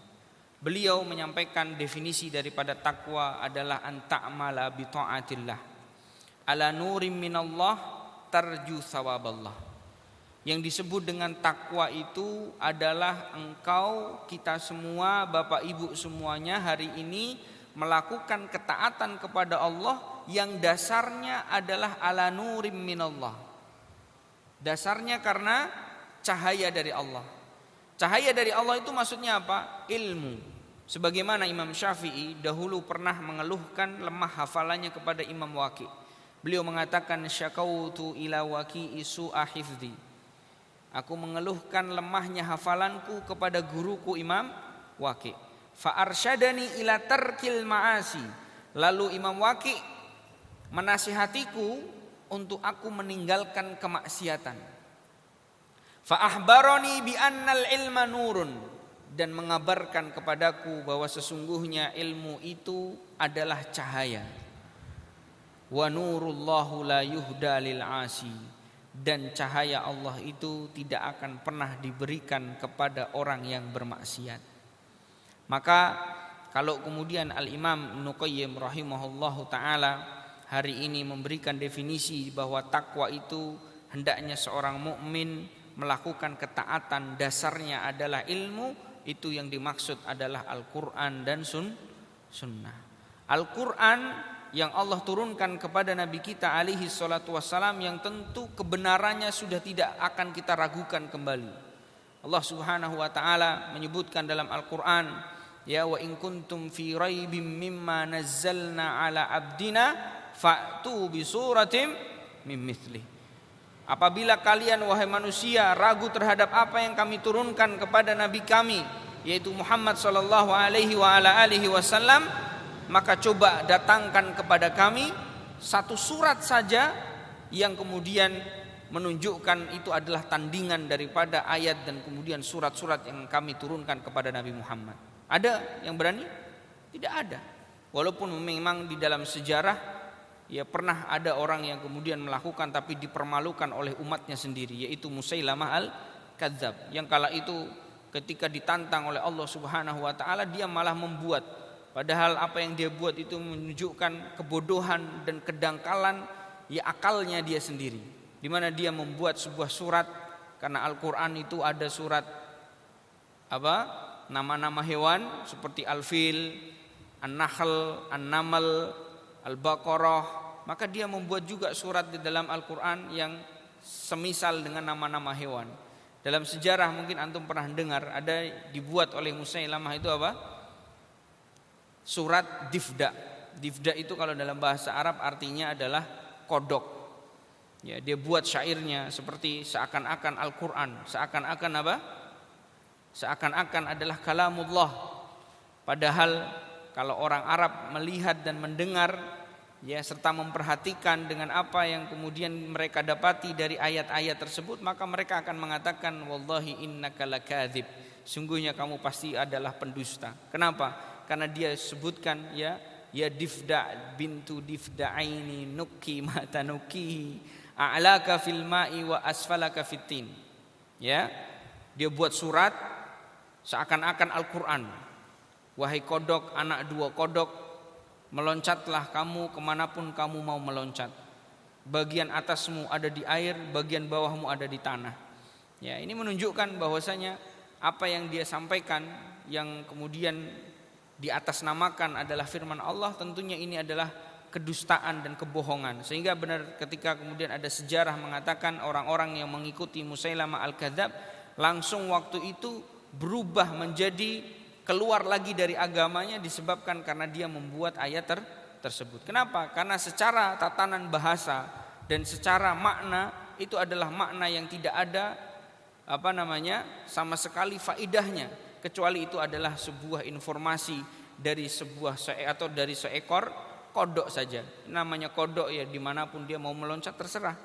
Beliau menyampaikan definisi daripada takwa adalah an ta'mala bi ta'atillah ala nurim minallah tarju thawaballah. Yang disebut dengan takwa itu adalah engkau, kita semua, Bapak Ibu semuanya hari ini melakukan ketaatan kepada Allah yang dasarnya adalah ala nurim minallah. Dasarnya karena cahaya dari Allah. Cahaya dari Allah itu maksudnya apa? Ilmu. Sebagaimana Imam Syafi'i dahulu pernah mengeluhkan lemah hafalannya kepada Imam Waqi'. Beliau mengatakan syakautu ila Waqi'i su'a hifdzi. Aku mengeluhkan lemahnya hafalanku kepada guruku Imam Waqi'. Fa arsyadani ila tarkil ma'asi. Lalu Imam Waqi' menasihatiku untuk aku meninggalkan kemaksiatan. Fa ahbarani bi annal ilma nurun, dan mengabarkan kepadaku bahwa sesungguhnya ilmu itu adalah cahaya. Wa nurullahu la yuhda lil 'asi. Dan cahaya Allah itu tidak akan pernah diberikan kepada orang yang bermaksiat. Maka kalau kemudian Al-Imam Ibnu Qayyim rahimahullahu ta'ala hari ini memberikan definisi bahwa takwa itu hendaknya seorang mukmin melakukan ketaatan dasarnya adalah ilmu, itu yang dimaksud adalah Al-Quran dan Sunnah. Al-Quran yang Allah turunkan kepada Nabi kita alaihi salatu wassalam, yang tentu kebenarannya sudah tidak akan kita ragukan kembali. Allah Subhanahu wa taala menyebutkan dalam Al-Qur'an, ya wa in kuntum fi raibim mimma nazzalna ala abdina fa'tu bi suratim mim mithli. Apabila kalian wahai manusia ragu terhadap apa yang kami turunkan kepada nabi kami, yaitu Muhammad sallallahu alaihi wa ala alihi wasallam, maka coba datangkan kepada kami satu surat saja yang kemudian menunjukkan itu adalah tandingan daripada ayat dan kemudian surat-surat yang kami turunkan kepada Nabi Muhammad. Ada yang berani? Tidak ada. Walaupun memang di dalam sejarah ya pernah ada orang yang kemudian melakukan tapi dipermalukan oleh umatnya sendiri, yaitu Musailamah al-Kadzdzab, yang kala itu ketika ditantang oleh Allah Subhanahu wa taala dia malah membuat, padahal apa yang dia buat itu menunjukkan kebodohan dan kedangkalan ya akalnya dia sendiri, di mana dia membuat sebuah surat, karena Al-Qur'an itu ada surat apa? Nama-nama hewan seperti Al-Fil, An-Nahl, An-Naml, Al-Baqarah, maka dia membuat juga surat di dalam Al-Qur'an yang semisal dengan nama-nama hewan. Dalam sejarah mungkin antum pernah dengar ada dibuat oleh Musailamah itu apa? Surat Difda. Difda itu kalau dalam bahasa Arab artinya adalah kodok. Ya, dia buat syairnya seperti seakan-akan Al-Qur'an, seakan-akan apa? Seakan-akan adalah kalamullah. Padahal kalau orang Arab melihat dan mendengar ya serta memperhatikan dengan apa yang kemudian mereka dapati dari ayat-ayat tersebut, maka mereka akan mengatakan wallahi innaka lakadzib. Sungguhnya kamu pasti adalah pendusta. Kenapa? Karena dia sebutkan ya Difda bintu Difda'aini nuki mata nuki a'laka fil ma'i wa asfalaka fitin. Ya, dia buat surat seakan-akan Al-Qur'an. Wahai kodok, anak dua kodok, meloncatlah kamu kemanapun kamu mau meloncat. Bagian atasmu ada di air, bagian bawahmu ada di tanah. Ya, ini menunjukkan bahwasanya apa yang dia sampaikan yang kemudian di atas namakan adalah firman Allah, tentunya ini adalah kedustaan dan kebohongan. Sehingga benar ketika kemudian ada sejarah mengatakan orang-orang yang mengikuti Musailamah al-Kadzdzab langsung waktu itu berubah menjadi keluar lagi dari agamanya disebabkan karena dia membuat ayat tersebut. Kenapa? Karena secara tatanan bahasa dan secara makna itu adalah makna yang tidak ada sama sekali faidahnya, kecuali itu adalah sebuah informasi dari dari seekor kodok saja. Namanya kodok ya, dimanapun dia mau meloncat terserah.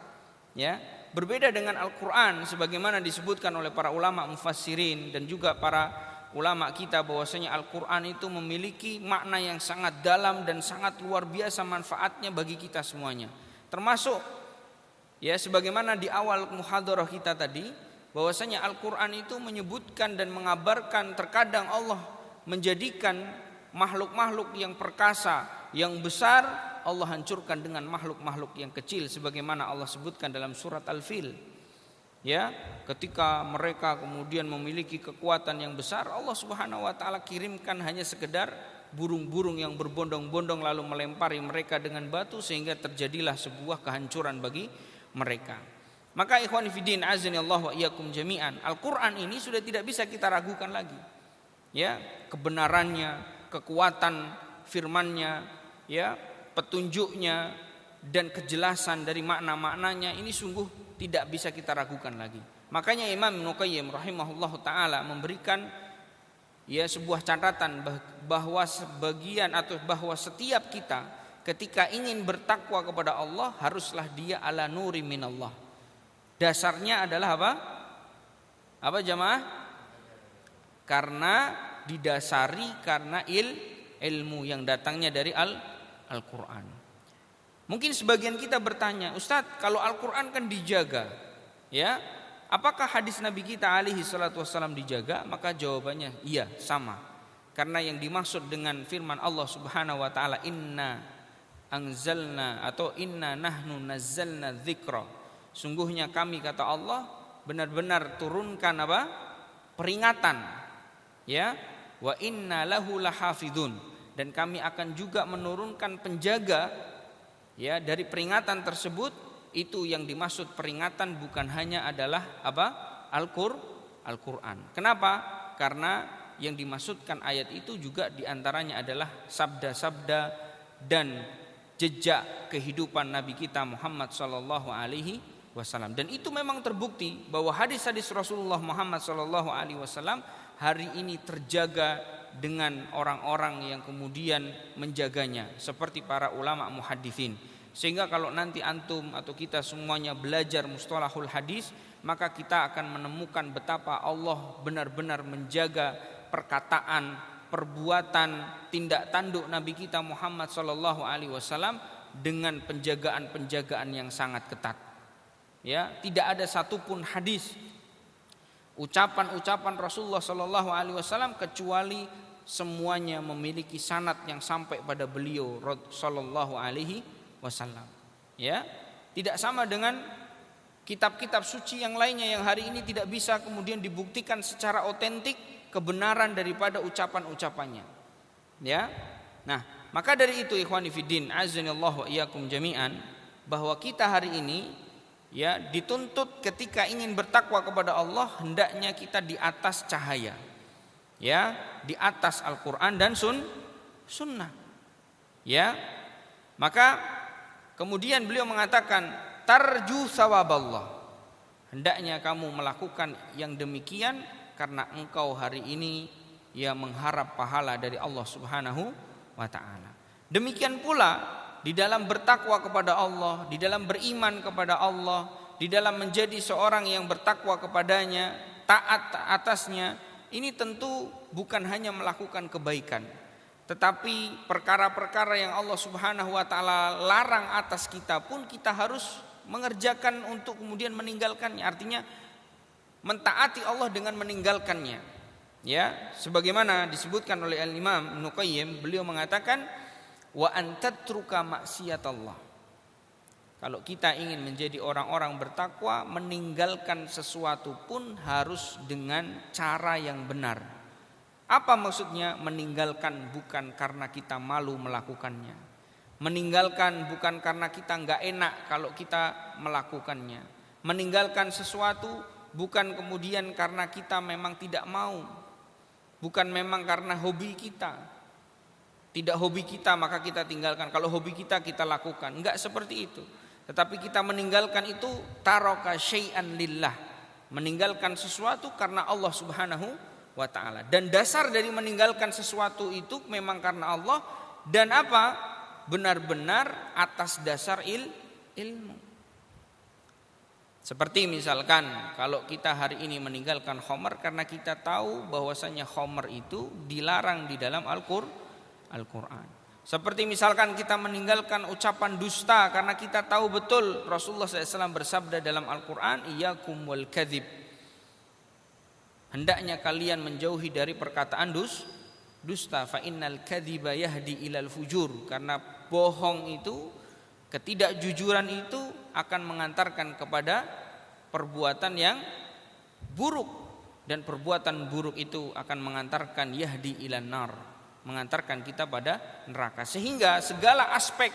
Ya, berbeda dengan Al-Quran sebagaimana disebutkan oleh para ulama mufassirin dan juga para ulama kita bahwasanya Al-Quran itu memiliki makna yang sangat dalam dan sangat luar biasa manfaatnya bagi kita semuanya. Termasuk ya sebagaimana di awal muhadharah kita tadi, bahwasanya Al-Quran itu menyebutkan dan mengabarkan terkadang Allah menjadikan makhluk-makhluk yang perkasa, yang besar, Allah hancurkan dengan makhluk-makhluk yang kecil sebagaimana Allah sebutkan dalam surat Al-Fil. Ya, ketika mereka kemudian memiliki kekuatan yang besar, Allah Subhanahu wa taala kirimkan hanya sekedar burung-burung yang berbondong-bondong lalu melempari mereka dengan batu sehingga terjadilah sebuah kehancuran bagi mereka. Maka ikhwan fillah azanillahu wa iyyakum jami'an, Al-Qur'an ini sudah tidak bisa kita ragukan lagi. Ya, kebenarannya, kekuatan firman-Nya, ya, petunjuknya dan kejelasan dari makna-maknanya ini sungguh tidak bisa kita ragukan lagi. Makanya Imam Ibnu Qayyim rahimahullahu taala memberikan ya sebuah catatan bahwa sebagian atau bahwa setiap kita ketika ingin bertakwa kepada Allah haruslah dia ala nuri minallah. Dasarnya adalah apa? Apa jamaah? Karena didasari karena ilmu yang datangnya dari Al-Qur'an. Mungkin sebagian kita bertanya, Ustadz, kalau Al-Quran kan dijaga, ya, apakah hadis Nabi kita alaihi salatu wassalam dijaga? Maka jawabannya iya, sama. Karena yang dimaksud dengan firman Allah Subhanahu wa taala, inna anzalna atau inna nahnu nazzalna dzikra. Sungguhnya kami, kata Allah, benar-benar turunkan apa? Peringatan. Ya, wa inna lahu lahafidun, dan kami akan juga menurunkan penjaga. Ya, dari peringatan tersebut itu yang dimaksud peringatan bukan hanya adalah apa? Al-Qur'an. Kenapa? Karena yang dimaksudkan ayat itu juga diantaranya adalah sabda-sabda dan jejak kehidupan Nabi kita Muhammad sallallahu alaihi wasallam. Dan itu memang terbukti bahwa hadis-hadis Rasulullah Muhammad sallallahu alaihi wasallam hari ini terjaga dengan orang-orang yang kemudian menjaganya seperti para ulama muhadditsin. Sehingga kalau nanti antum atau kita semuanya belajar mustalahul hadis, maka kita akan menemukan betapa Allah benar-benar menjaga perkataan, perbuatan, tindak tanduk Nabi kita Muhammad sallallahu alaihi wasallam dengan penjagaan-penjagaan yang sangat ketat. Ya, tidak ada satupun hadis ucapan-ucapan Rasulullah sallallahu alaihi wasallam kecuali semuanya memiliki sanad yang sampai pada beliau sallallahu alaihi wasallam. Ya, tidak sama dengan kitab-kitab suci yang lainnya yang hari ini tidak bisa kemudian dibuktikan secara otentik kebenaran daripada ucapan-ucapannya. Ya. Nah, maka dari itu ikhwani fiddin azanillahu wa iyyakum jami'an, bahwa kita hari ini ya dituntut ketika ingin bertakwa kepada Allah hendaknya kita di atas cahaya. Ya, di atas Al-Qur'an dan sunnah. Ya. Maka kemudian beliau mengatakan tarju sawaballah. Hendaknya kamu melakukan yang demikian karena engkau hari ini ya mengharap pahala dari Allah Subhanahu wa taala. Demikian pula di dalam bertakwa kepada Allah, di dalam beriman kepada Allah, di dalam menjadi seorang yang bertakwa kepadanya, taat atasnya, ini tentu bukan hanya melakukan kebaikan, tetapi perkara-perkara yang Allah Subhanahu wa taala larang atas kita pun kita harus mengerjakan untuk kemudian meninggalkannya. Artinya mentaati Allah dengan meninggalkannya. Ya, sebagaimana disebutkan oleh Al-Imam Ibnu Qayyim, beliau mengatakan wa antatruka maksiatallah. Kalau kita ingin menjadi orang-orang bertakwa, meninggalkan sesuatu pun harus dengan cara yang benar. Apa maksudnya? Meninggalkan bukan karena kita malu melakukannya. Meninggalkan bukan karena kita enggak enak kalau kita melakukannya. Meninggalkan sesuatu bukan kemudian karena kita memang tidak mau. Bukan memang karena hobi kita. Tidak hobi kita maka kita tinggalkan. Kalau hobi kita lakukan. Enggak seperti itu. Tetapi kita meninggalkan itu taraka syai'an lillah. Meninggalkan sesuatu karena Allah Subhanahu wa ta'ala. Dan dasar dari meninggalkan sesuatu itu memang karena Allah. Dan apa? Benar-benar atas dasar ilmu. Seperti misalkan kalau kita hari ini meninggalkan khamar karena kita tahu bahwasanya khamar itu dilarang di dalam Al-Qur'an. Seperti misalkan kita meninggalkan ucapan dusta karena kita tahu betul Rasulullah SAW bersabda dalam Al-Qur'an, iyyakum wal kadzib. Hendaknya kalian menjauhi dari perkataan dusta, fa innal kadziba yahdi ilal fujur, karena bohong itu, ketidakjujuran itu akan mengantarkan kepada perbuatan yang buruk, dan perbuatan buruk itu akan mengantarkan yahdi ilan nar, mengantarkan kita pada neraka. Sehingga segala aspek,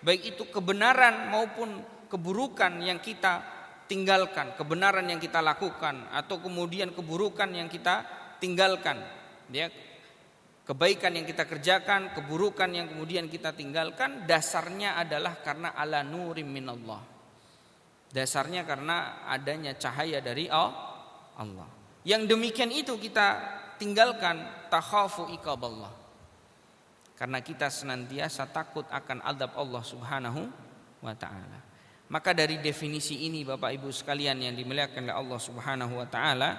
baik itu kebenaran maupun keburukan yang kita tinggalkan, kebenaran yang kita lakukan atau kemudian keburukan yang kita tinggalkan, ya, kebaikan yang kita kerjakan, keburukan yang kemudian kita tinggalkan, dasarnya adalah karena ala nurim minallah. Dasarnya karena adanya cahaya dari Allah. Yang demikian itu kita tinggalkan, takhafu iqaballah, karena kita senantiasa takut akan azab Allah Subhanahu wa taala. Maka dari definisi ini Bapak Ibu sekalian yang dimuliakan oleh Allah Subhanahu wa taala,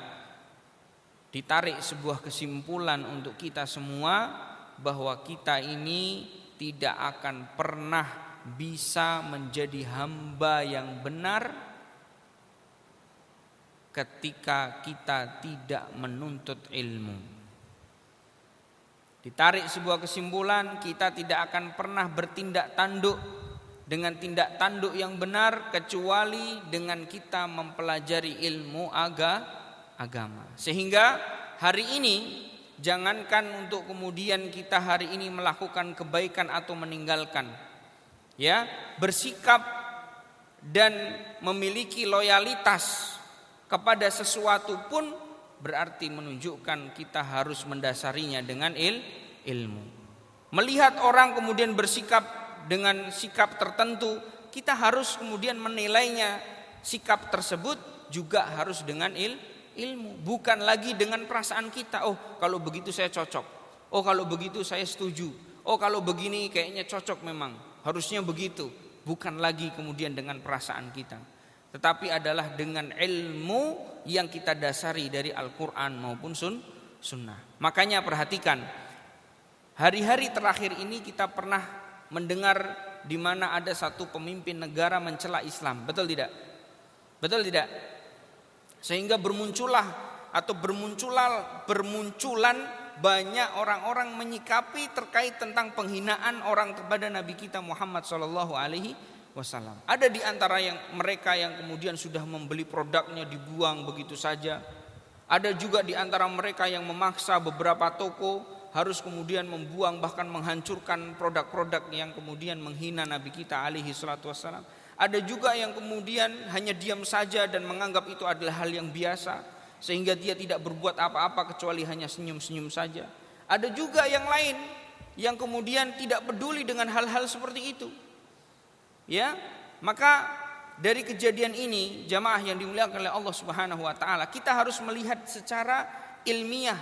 ditarik sebuah kesimpulan untuk kita semua bahwa kita ini tidak akan pernah bisa menjadi hamba yang benar ketika kita tidak menuntut ilmu. Ditarik sebuah kesimpulan, kita tidak akan pernah bertindak tanduk dengan tindak tanduk yang benar kecuali dengan kita mempelajari ilmu agama. Sehingga hari ini jangankan untuk kemudian kita hari ini melakukan kebaikan atau meninggalkan, ya, bersikap dan memiliki loyalitas kepada sesuatu pun berarti menunjukkan kita harus mendasarinya dengan ilmu. Melihat orang kemudian bersikap dengan sikap tertentu, kita harus kemudian menilainya, sikap tersebut juga harus dengan ilmu, bukan lagi dengan perasaan kita. Oh, kalau begitu saya cocok. Oh, kalau begitu saya setuju. Oh, kalau begini kayaknya cocok, memang harusnya begitu. Bukan lagi kemudian dengan perasaan kita, tetapi adalah dengan ilmu yang kita dasari dari Al-Quran maupun sunnah. Makanya perhatikan, hari-hari terakhir ini kita pernah mendengar di mana ada satu pemimpin negara mencela Islam, betul tidak? Betul tidak? Sehingga bermunculan banyak orang-orang menyikapi terkait tentang penghinaan orang kepada Nabi kita Muhammad sallallahu alaihi wasallam. Ada di antara mereka yang kemudian sudah membeli produknya dibuang begitu saja. Ada juga di antara mereka yang memaksa beberapa toko harus kemudian membuang, bahkan menghancurkan produk-produk yang kemudian menghina Nabi kita alaihi salatu wassalam. Ada juga yang kemudian hanya diam saja dan menganggap itu adalah hal yang biasa, sehingga dia tidak berbuat apa-apa kecuali hanya senyum-senyum saja. Ada juga yang lain yang kemudian tidak peduli dengan hal-hal seperti itu. Ya, maka dari kejadian ini, jamaah yang dimuliakan oleh Allah Subhanahu wa taala, kita harus melihat secara ilmiah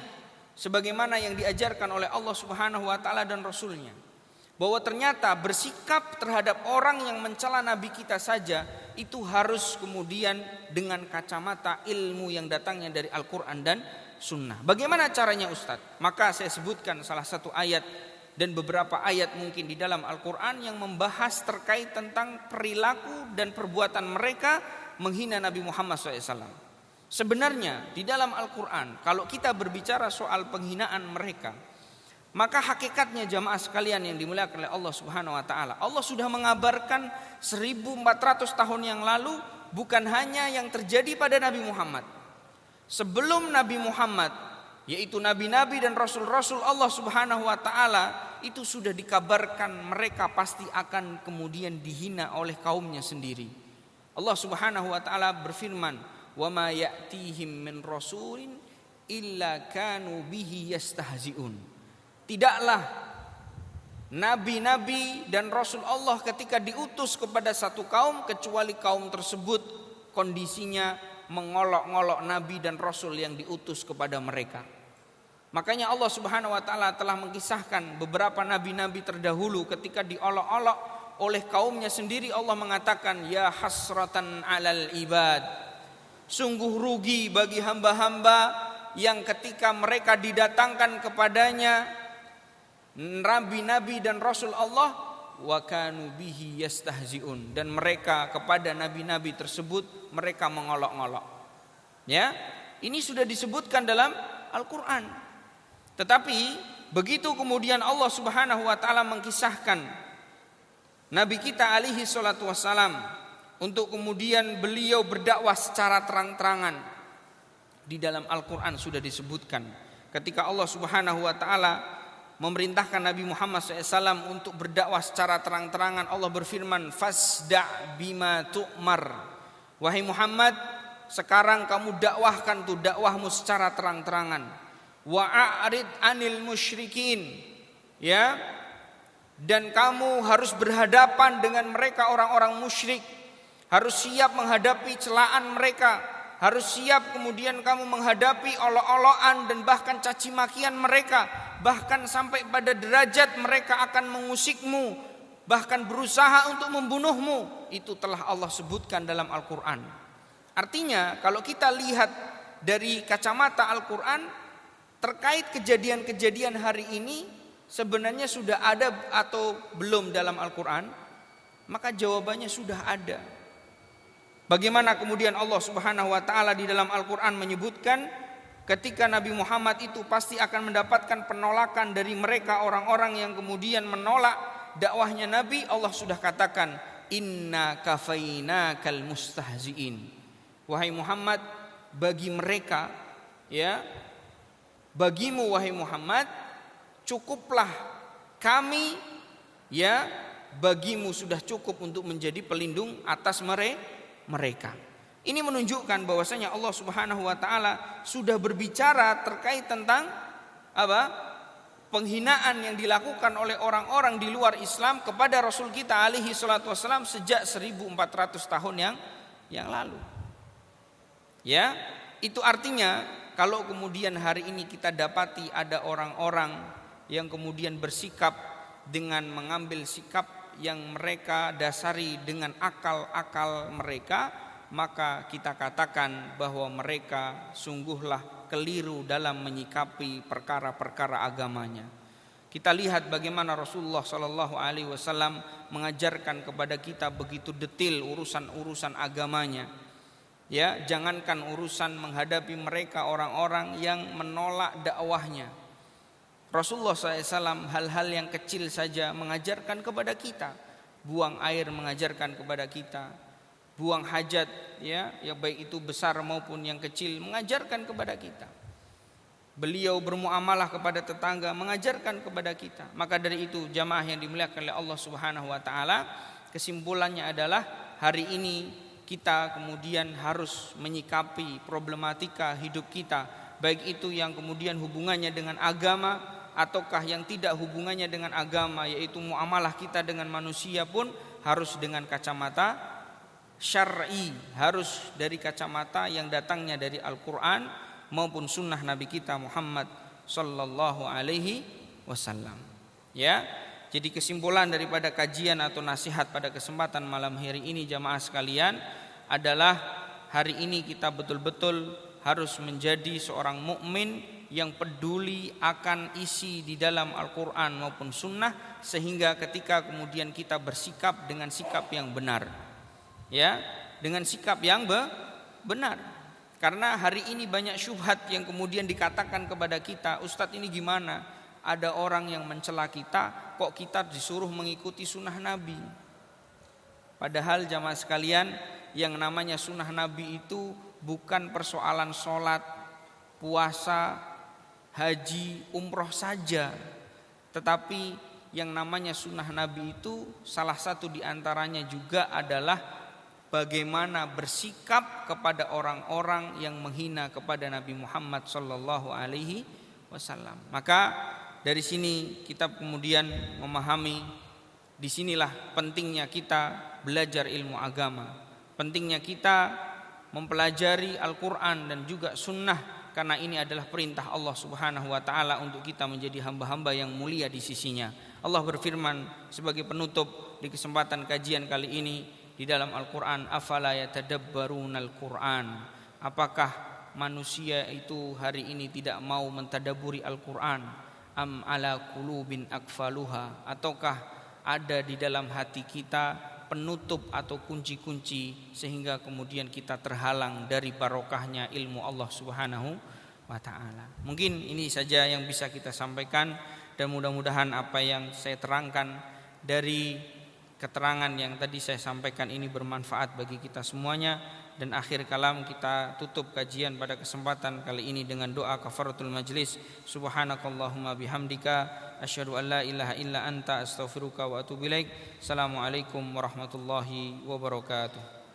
sebagaimana yang diajarkan oleh Allah Subhanahu wa taala dan Rasulnya, bahwa ternyata bersikap terhadap orang yang mencela Nabi kita saja itu harus kemudian dengan kacamata ilmu yang datangnya dari Al-Quran dan Sunnah. Bagaimana caranya Ustadz? Maka saya sebutkan salah satu ayat dan beberapa ayat mungkin di dalam Al-Quran yang membahas terkait tentang perilaku dan perbuatan mereka menghina Nabi Muhammad SAW. Sebenarnya di dalam Al-Quran, kalau kita berbicara soal penghinaan mereka, maka hakikatnya jamaah sekalian yang dimuliakan oleh Allah Subhanahu wa taala, Allah sudah mengabarkan 1400 tahun yang lalu, bukan hanya yang terjadi pada Nabi Muhammad. Sebelum Nabi Muhammad, yaitu nabi-nabi dan rasul-rasul Allah Subhanahu wa taala, itu sudah dikabarkan mereka pasti akan kemudian dihina oleh kaumnya sendiri. Allah Subhanahu wa taala berfirman, wa ma ya'tihim min rasulin illa kanu bihi yastahzi'un. Tidaklah nabi-nabi dan rasul Allah ketika diutus kepada satu kaum kecuali kaum tersebut kondisinya mengolok-ngolok nabi dan rasul yang diutus kepada mereka. Makanya Allah Subhanahu wa taala telah mengisahkan beberapa nabi-nabi terdahulu ketika diolok-olok oleh kaumnya sendiri. Allah mengatakan, ya hasratan 'alal ibad, sungguh rugi bagi hamba-hamba yang ketika mereka didatangkan kepadanya nabi-nabi dan rasul Allah, wa kanu bihi yastahzi'un, dan mereka kepada nabi-nabi tersebut mereka mengolok-ngolok. Ya, ini sudah disebutkan dalam Al-Quran. Tetapi begitu kemudian Allah Subhanahu wa taala mengkisahkan Nabi kita alaihi salatu wassalam untuk kemudian beliau berdakwah secara terang-terangan, di dalam Al-Qur'an sudah disebutkan ketika Allah Subhanahu wa taala memerintahkan Nabi Muhammad SAW untuk berdakwah secara terang-terangan. Allah berfirman, fasda' bima tu'mar. Wahai Muhammad, sekarang kamu dakwahkan tuh dakwahmu secara terang-terangan. Wa'arid anil musyrikin, ya, dan kamu harus berhadapan dengan mereka orang-orang musyrik, harus siap menghadapi celaan mereka, harus siap kemudian kamu menghadapi olok-olokan dan bahkan caci makian mereka, bahkan sampai pada derajat mereka akan mengusikmu, bahkan berusaha untuk membunuhmu. Itu telah Allah sebutkan dalam Al-Quran. Artinya kalau kita lihat dari kacamata Al-Quran, terkait kejadian-kejadian hari ini sebenarnya sudah ada atau belum dalam Al-Quran? Maka jawabannya sudah ada. Bagaimana kemudian Allah Subhanahu wa taala di dalam Al-Quran menyebutkan ketika Nabi Muhammad itu pasti akan mendapatkan penolakan dari mereka orang-orang yang kemudian menolak dakwahnya Nabi. Allah sudah katakan, inna kafainakal mustahziin. Wahai Muhammad, bagi mereka, ya, bagimu wahai Muhammad cukuplah kami, ya, bagimu sudah cukup untuk menjadi pelindung atas mereka. Ini menunjukkan bahwasanya Allah Subhanahu wa taala sudah berbicara terkait tentang apa? Penghinaan yang dilakukan oleh orang-orang di luar Islam kepada Rasul kita alaihi salatu wasallam sejak 1400 tahun yang lalu. Ya, itu artinya kalau kemudian hari ini kita dapati ada orang-orang yang kemudian bersikap dengan mengambil sikap yang mereka dasari dengan akal-akal mereka, maka kita katakan bahwa mereka sungguhlah keliru dalam menyikapi perkara-perkara agamanya. Kita lihat bagaimana Rasulullah Shallallahu Alaihi Wasallam mengajarkan kepada kita begitu detail urusan-urusan agamanya. Ya, jangankan urusan menghadapi mereka orang-orang yang menolak dakwahnya. Rasulullah SAW hal-hal yang kecil saja mengajarkan kepada kita. Buang air mengajarkan kepada kita. Buang hajat, ya baik itu besar maupun yang kecil, mengajarkan kepada kita. Beliau bermuamalah kepada tetangga, mengajarkan kepada kita. Maka dari itu jamaah yang dimuliakan oleh Allah Subhanahu wa taala, kesimpulannya adalah hari ini kita kemudian harus menyikapi problematika hidup kita, baik itu yang kemudian hubungannya dengan agama ataukah yang tidak hubungannya dengan agama, yaitu muamalah kita dengan manusia pun harus dengan kacamata syar'i, harus dari kacamata yang datangnya dari Al-Quran maupun sunnah Nabi kita Muhammad sallallahu alaihi wasallam. Ya, jadi kesimpulan daripada kajian atau nasihat pada kesempatan malam hari ini jamaah sekalian adalah hari ini kita betul-betul harus menjadi seorang mukmin yang peduli akan isi di dalam Al-Quran maupun sunnah, sehingga ketika kemudian kita bersikap dengan sikap yang benar, ya, dengan sikap yang benar. Karena hari ini banyak syubhat yang kemudian dikatakan kepada kita, Ustadz ini gimana? Ada orang yang mencela kita, kok kita disuruh mengikuti sunnah Nabi? Padahal jamaah sekalian, yang namanya sunnah Nabi itu bukan persoalan sholat, puasa, haji, umroh saja. Tetapi yang namanya sunnah Nabi itu salah satu diantaranya juga adalah bagaimana bersikap kepada orang-orang yang menghina kepada Nabi Muhammad sallallahu alaihi wasallam. Maka dari sini kita kemudian memahami, disinilah pentingnya kita belajar ilmu agama, pentingnya kita mempelajari Al-Quran dan juga sunnah, karena ini adalah perintah Allah Subhanahu wa ta'ala untuk kita menjadi hamba-hamba yang mulia di sisinya. Allah berfirman sebagai penutup di kesempatan kajian kali ini di dalam Al-Quran, afala yatadabbarunal Quran, apakah manusia itu hari ini tidak mau mentadaburi Al-Quran? Am ala qulubin akfaluha, ataukah ada di dalam hati kita penutup atau kunci-kunci sehingga kemudian kita terhalang dari barokahnya ilmu Allah Subhanahu wa taala. Mungkin ini saja yang bisa kita sampaikan, dan mudah-mudahan apa yang saya terangkan dari keterangan yang tadi saya sampaikan ini bermanfaat bagi kita semuanya. Dan akhir kalam, kita tutup kajian pada kesempatan kali ini dengan doa kafaratul majlis. Subhanakallahumma bihamdika asyhadu an la ilaha illa anta astaghfiruka wa atubu ilaik. Assalamualaikum warahmatullahi wabarakatuh.